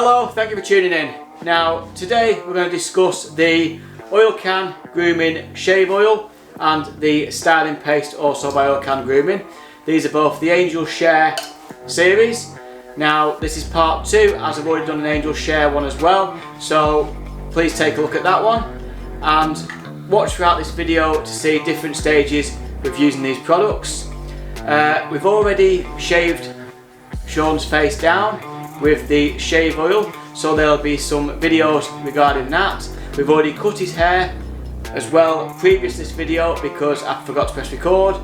Hello, thank you for tuning in. Now today we're going to discuss the Oil Can Grooming Shave Oil and the Styling Paste, also by Oil Can Grooming. These are both the Angel Share series. Now this is part 2, as I've already done an Angel Share one as well, so please take a look at that one and watch throughout this video to see different stages with using these products. We've already shaved Sean's face down with the shave oil, so there'll be some videos regarding that. We've already cut his hair as well previous to this video because I forgot to press record,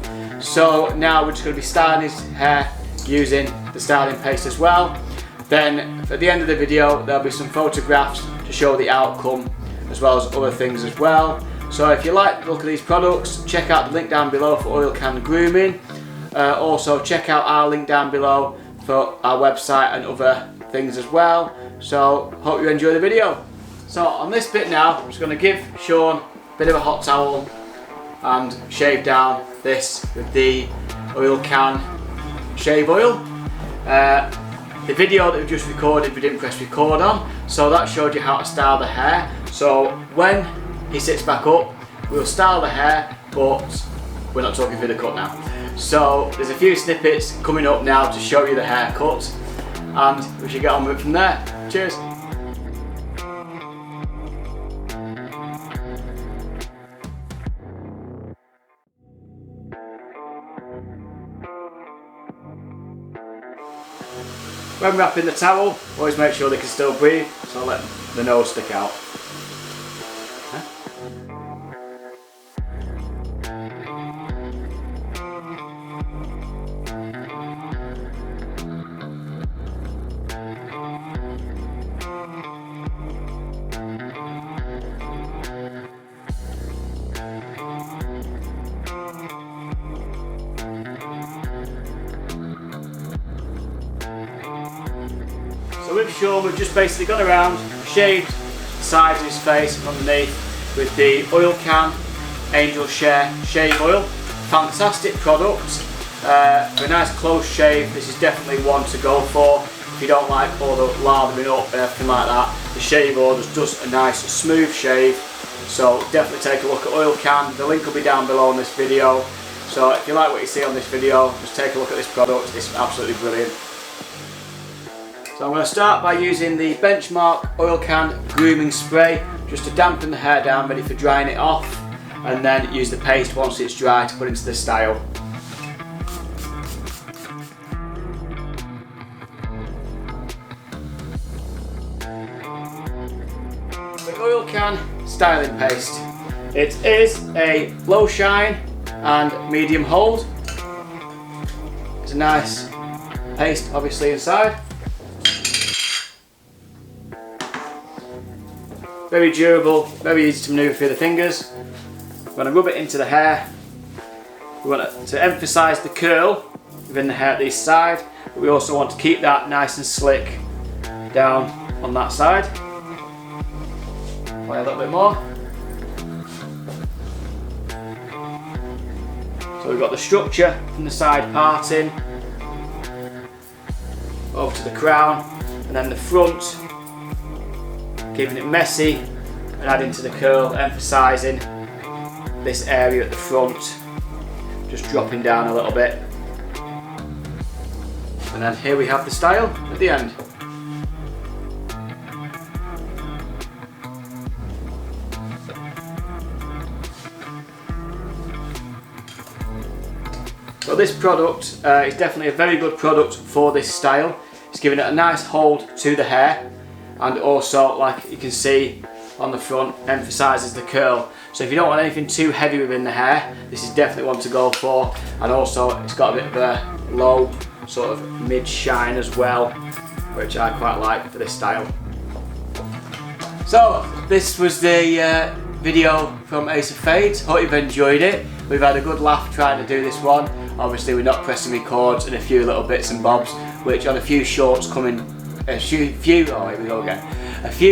so now we're just going to be styling his hair using the styling paste as well. Then at the end of the video there'll be some photographs to show the outcome as well as other things as well. So if you like the look of these products, check out the link down below for Oil Can Grooming. Also check out our link down below for our website and other things as well. So hope you enjoy the video. So on this bit now, I'm just going to give Sean a bit of a hot towel and shave down this with the Oil Can shave oil. The video that we just recorded, we didn't press record on, so that showed you how to style the hair. So when he sits back up, we'll style the hair, but we're not talking through the cut now. So there's a few snippets coming up now to show you the haircut, and we should get on with it from there. Cheers. When wrapping the towel, always make sure they can still breathe, so let the nose stick out. So with Sean, we've just basically gone around, shaved the sides of his face and underneath with the Oil Can Angel Share Shave Oil. Fantastic product. For a nice close shave, this is definitely one to go for. If you don't like all the lathering up and everything like that, the shave oil does just a nice smooth shave. So definitely take a look at Oil Can. The link will be down below in this video. So if you like what you see on this video, just take a look at this product. It's absolutely brilliant. So I'm going to start by using the Benchmark Oil Can Grooming Spray just to dampen the hair down, ready for drying it off, and then use the paste once it's dry to put into the style. The Oil Can Styling Paste. It is a low shine and medium hold. It's a nice paste obviously inside. Very durable, very easy to manoeuvre through the fingers. We're going to rub it into the hair. We want to emphasise the curl within the hair at this side, but we also want to keep that nice and slick down on that side. Apply a little bit more. So we've got the structure from the side parting over to the crown, and then the front, keeping it messy and adding to the curl, emphasising this area at the front, just dropping down a little bit. And then here we have the style at the end. So this product is definitely a very good product for this style. It's giving it a nice hold to the hair, and also, like you can see on the front, emphasises the curl. So if you don't want anything too heavy within the hair, this is definitely one to go for. And also it's got a bit of a low sort of mid shine as well, which I quite like for this style. So this was the video from Ace of Fades. Hope you've enjoyed it. We've had a good laugh trying to do this one. Obviously we're not pressing records and a few little bits and bobs, which on a few shorts coming, a few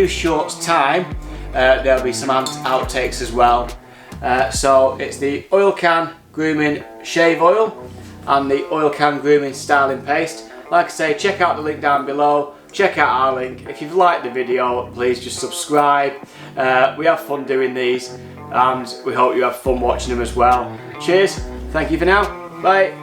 shorts time, there'll be some outtakes as well. So it's the Oil Can Grooming Shave Oil and the Oil Can Grooming Styling Paste. Like I say, check out the link down below check out our link. If you've liked the video, please just subscribe. We have fun doing these and we hope you have fun watching them as well. Cheers, thank you for now, bye.